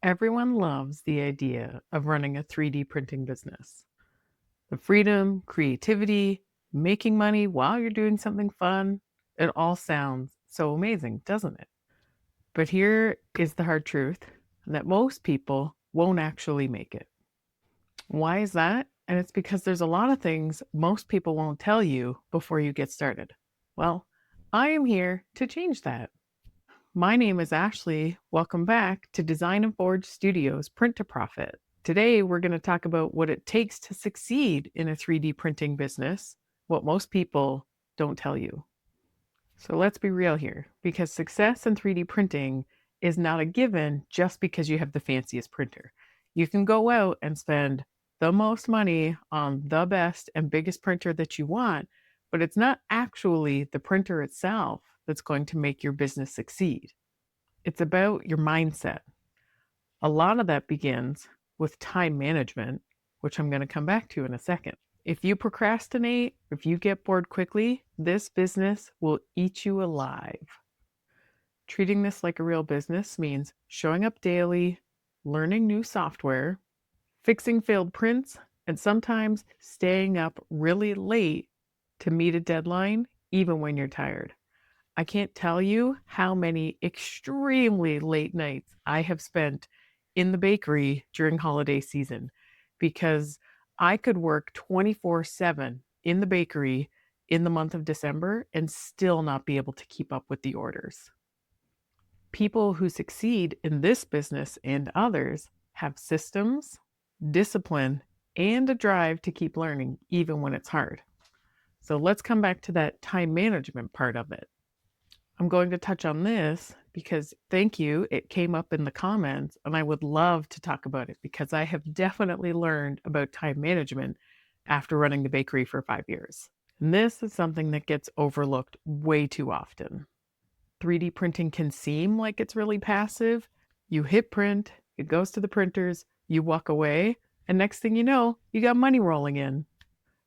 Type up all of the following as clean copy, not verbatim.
Everyone loves the idea of running a 3D printing business. The freedom, creativity, making money while you're doing something fun, it all sounds so amazing, doesn't it? But here is the hard truth that most people won't actually make it. Why is that? And it's because there's a lot of things most people won't tell you before you get started. Well, I am here to change that. My name is Ashley. Welcome back to Design and Forge Studios Print to Profit. Today, we're going to talk about what it takes to succeed in a 3D printing business, what most people don't tell you. So let's be real here, because success in 3D printing is not a given just because you have the fanciest printer. You can go out and spend the most money on the best and biggest printer that you want, but it's not actually the printer itself that's going to make your business succeed. It's about your mindset. A lot of that begins with time management, which I'm going to come back to in a second. If you procrastinate, if you get bored quickly, this business will eat you alive. Treating this like a real business means showing up daily, learning new software, fixing failed prints, and sometimes staying up really late to meet a deadline, even when you're tired. I can't tell you how many extremely late nights I have spent in the bakery during holiday season because I could work 24/7 in the bakery in the month of December and still not be able to keep up with the orders. People who succeed in this business and others have systems, discipline, and a drive to keep learning even when it's hard. So let's come back to that time management part of it. I'm going to touch on this because, thank you, it came up in the comments and I would love to talk about it because I have definitely learned about time management after running the bakery for 5 years. And this is something that gets overlooked way too often. 3D printing can seem like it's really passive. You hit print, it goes to the printers, you walk away, and next thing you know, you got money rolling in.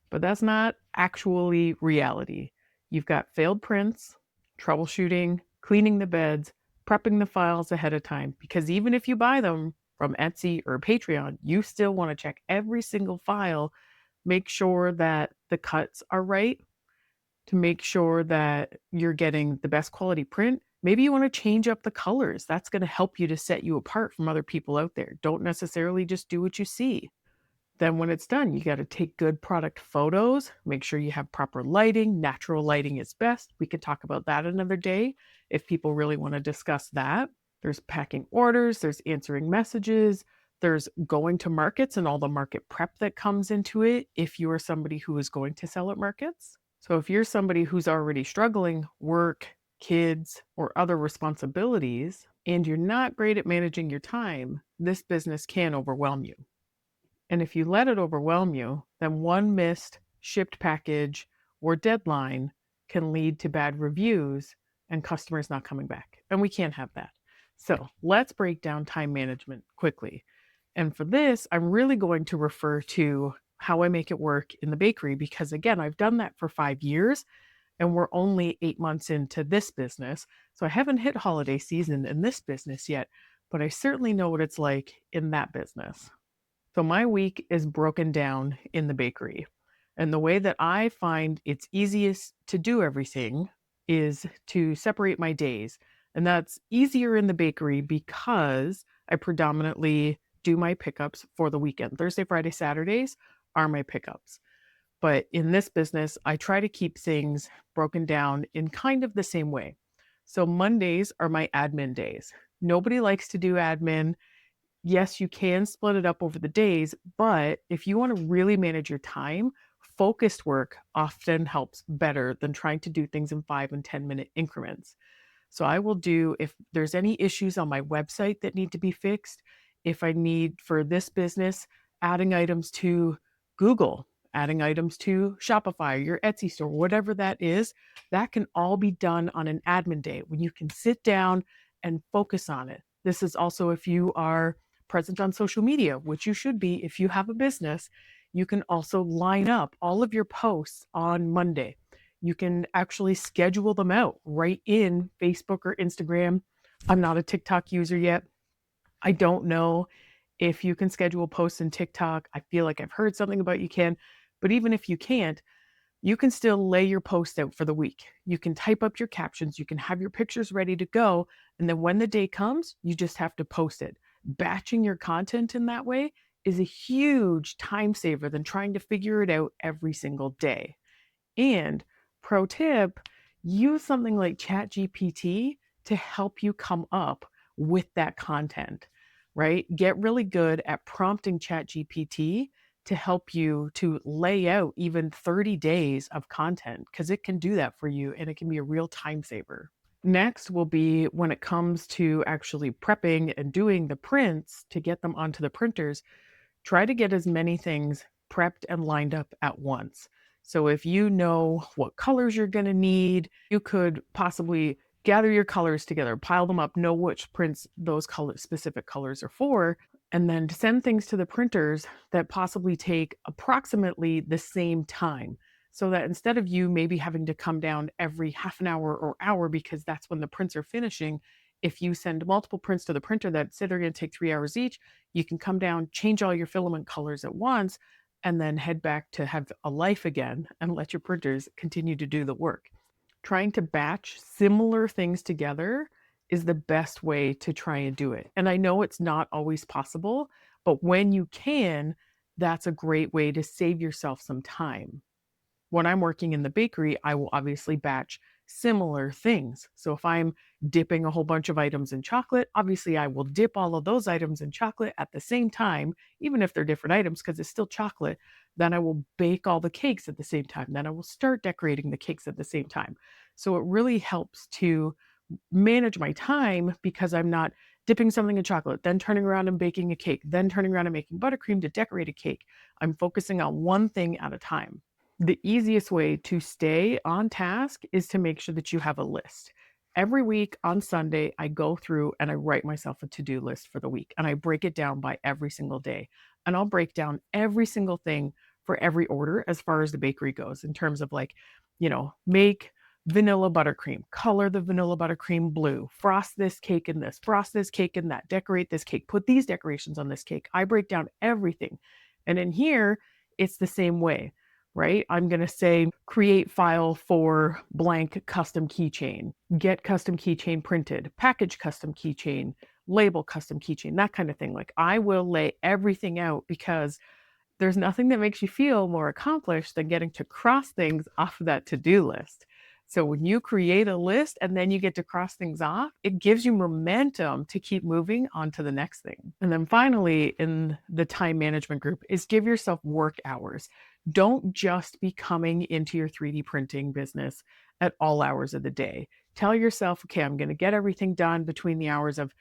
But that's not actually reality. You've got failed prints, troubleshooting, cleaning the beds, prepping the files ahead of time, because even if you buy them from Etsy or Patreon, you still want to check every single file, make sure that the cuts are right, to make sure that you're getting the best quality print. Maybe you want to change up the colors. That's going to help you to set you apart from other people out there. Don't necessarily just do what you see. Then when it's done, you got to take good product photos, make sure you have proper lighting. Natural lighting is best. We could talk about that another day if people really want to discuss that. There's packing orders, there's answering messages, there's going to markets and all the market prep that comes into it if you are somebody who is going to sell at markets. So if you're somebody who's already struggling, work, kids, or other responsibilities, and you're not great at managing your time, this business can overwhelm you. And if you let it overwhelm you, then one missed shipped package or deadline can lead to bad reviews and customers not coming back. And we can't have that. So let's break down time management quickly. And for this, I'm really going to refer to how I make it work in the bakery because, again, I've done that for 5 years and we're only 8 months into this business. So I haven't hit holiday season in this business yet, but I certainly know what it's like in that business. So my week is broken down in the bakery. And the way that I find it's easiest to do everything is to separate my days. And that's easier in the bakery because I predominantly do my pickups for the weekend. Thursday, Friday, Saturdays are my pickups. But in this business, I try to keep things broken down in kind of the same way. So Mondays are my admin days. Nobody likes to do admin. Yes, you can split it up over the days, but if you want to really manage your time, focused work often helps better than trying to do things in 5 and 10-minute increments. So I will do, if there's any issues on my website that need to be fixed, if I need for this business, adding items to Google, adding items to Shopify, your Etsy store, whatever that is, that can all be done on an admin day when you can sit down and focus on it. This is also if you are present on social media, which you should be if you have a business. You can also line up all of your posts on Monday. You can actually schedule them out right in Facebook or Instagram. I'm not a TikTok user yet. I don't know if you can schedule posts in TikTok. I feel like I've heard something about you can, but even if you can't, you can still lay your post out for the week. You can type up your captions, you can have your pictures ready to go, and then when the day comes, you just have to post it. Batching your content in that way is a huge time saver than trying to figure it out every single day. And pro tip, use something like ChatGPT to help you come up with that content, right? Get really good at prompting ChatGPT to help you to lay out even 30 days of content because it can do that for you and it can be a real time saver. Next will be when it comes to actually prepping and doing the prints to get them onto the printers, try to get as many things prepped and lined up at once. So if you know what colors you're going to need, you could possibly gather your colors together, pile them up, know which prints those specific colors are for, and then send things to the printers that possibly take approximately the same time. So that instead of you maybe having to come down every half an hour or hour because that's when the prints are finishing, if you send multiple prints to the printer that say they're going to take 3 hours each, you can come down, change all your filament colors at once, and then head back to have a life again and let your printers continue to do the work. Trying to batch similar things together is the best way to try and do it. And I know it's not always possible, but when you can, that's a great way to save yourself some time. When I'm working in the bakery, I will obviously batch similar things. So if I'm dipping a whole bunch of items in chocolate, obviously I will dip all of those items in chocolate at the same time, even if they're different items because it's still chocolate. Then I will bake all the cakes at the same time. Then I will start decorating the cakes at the same time. So it really helps to manage my time because I'm not dipping something in chocolate, then turning around and baking a cake, then turning around and making buttercream to decorate a cake. I'm focusing on one thing at a time. The easiest way to stay on task is to make sure that you have a list. Every week on Sunday, I go through and I write myself a to-do list for the week and I break it down by every single day. And I'll break down every single thing for every order as far as the bakery goes in terms of like, make vanilla buttercream, color the vanilla buttercream blue, frost this cake in this, frost this cake in that, decorate this cake, put these decorations on this cake. I break down everything. And in here, it's the same way, right? I'm going to say create file for blank custom keychain, get custom keychain printed, package custom keychain, label custom keychain, that kind of thing. Like I will lay everything out because there's nothing that makes you feel more accomplished than getting to cross things off of that to-do list. So when you create a list and then you get to cross things off, it gives you momentum to keep moving on to the next thing. And then finally, in the time management group, is give yourself work hours. Don't just be coming into your 3D printing business at all hours of the day. Tell yourself, okay, I'm going to get everything done between the hours of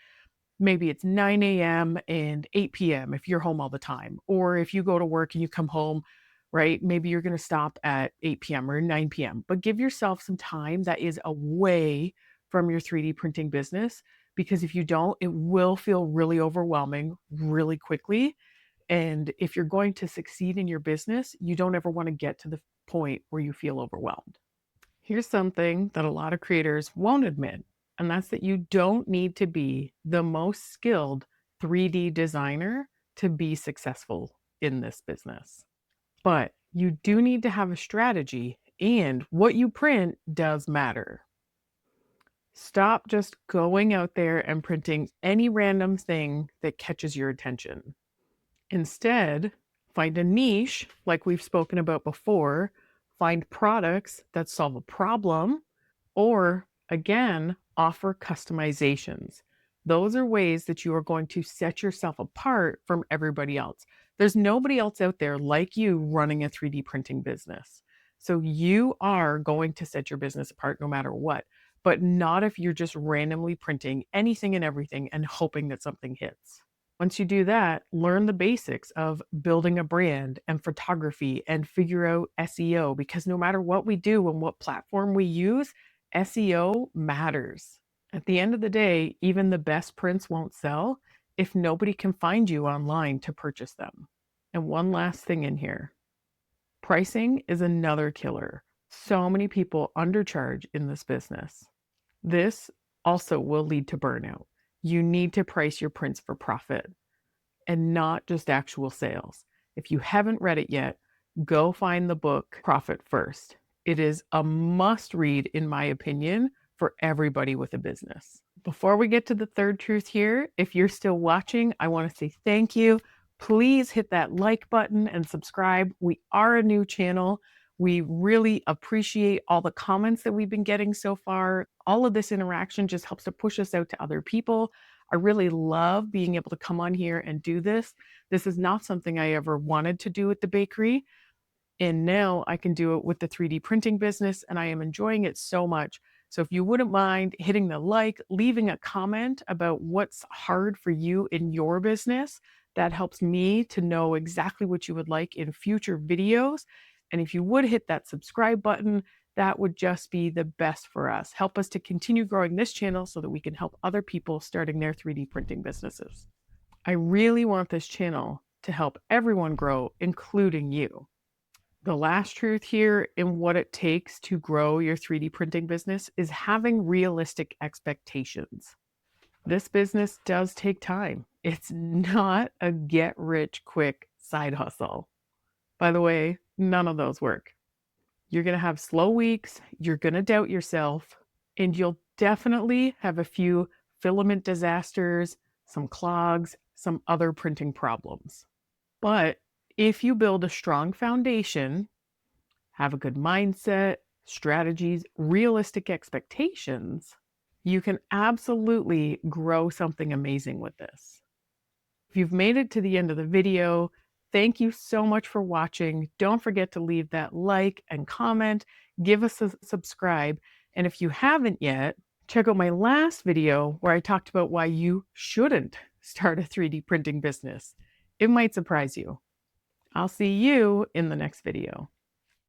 maybe it's 9 a.m. and 8 p.m. if you're home all the time. Or if you go to work and you come home, right? Maybe you're going to stop at 8 p.m. or 9 p.m. But give yourself some time that is away from your 3D printing business. Because if you don't, it will feel really overwhelming really quickly. And if you're going to succeed in your business, you don't ever want to get to the point where you feel overwhelmed. Here's something that a lot of creators won't admit, and that's that you don't need to be the most skilled 3D designer to be successful in this business. But you do need to have a strategy, and what you print does matter. Stop just going out there and printing any random thing that catches your attention. Instead, find a niche like we've spoken about before, find products that solve a problem, or again, offer customizations. Those are ways that you are going to set yourself apart from everybody else. There's nobody else out there like you running a 3D printing business. So you are going to set your business apart no matter what, but not if you're just randomly printing anything and everything and hoping that something hits. Once you do that, learn the basics of building a brand and photography and figure out SEO because no matter what we do and what platform we use, SEO matters. At the end of the day, even the best prints won't sell if nobody can find you online to purchase them. And one last thing in here, pricing is another killer. So many people undercharge in this business. This also will lead to burnout. You need to price your prints for profit and not just actual sales. If you haven't read it yet, go find the book Profit First. It is a must read, in my opinion, for everybody with a business. Before we get to the third truth here, if you're still watching, I want to say thank you. Please hit that like button and subscribe. We are a new channel. We really appreciate all the comments that we've been getting so far. All of this interaction just helps to push us out to other people. I really love being able to come on here and do this. This is not something I ever wanted to do at the bakery. And now I can do it with the 3D printing business, and I am enjoying it so much. So if you wouldn't mind hitting the like, leaving a comment about what's hard for you in your business, that helps me to know exactly what you would like in future videos. And if you would hit that subscribe button, that would just be the best for us. Help us to continue growing this channel so that we can help other people starting their 3D printing businesses. I really want this channel to help everyone grow, including you. The last truth here in what it takes to grow your 3D printing business is having realistic expectations. This business does take time. It's not a get-rich-quick side hustle. By the way, none of those work. You're going to have slow weeks, you're going to doubt yourself, and you'll definitely have a few filament disasters, some clogs, some other printing problems. But if you build a strong foundation, have a good mindset, strategies, realistic expectations, you can absolutely grow something amazing with this. If you've made it to the end of the video, thank you so much for watching. Don't forget to leave that like and comment, give us a subscribe, and if you haven't yet, check out my last video where I talked about why you shouldn't start a 3D printing business. It might surprise you. I'll see you in the next video.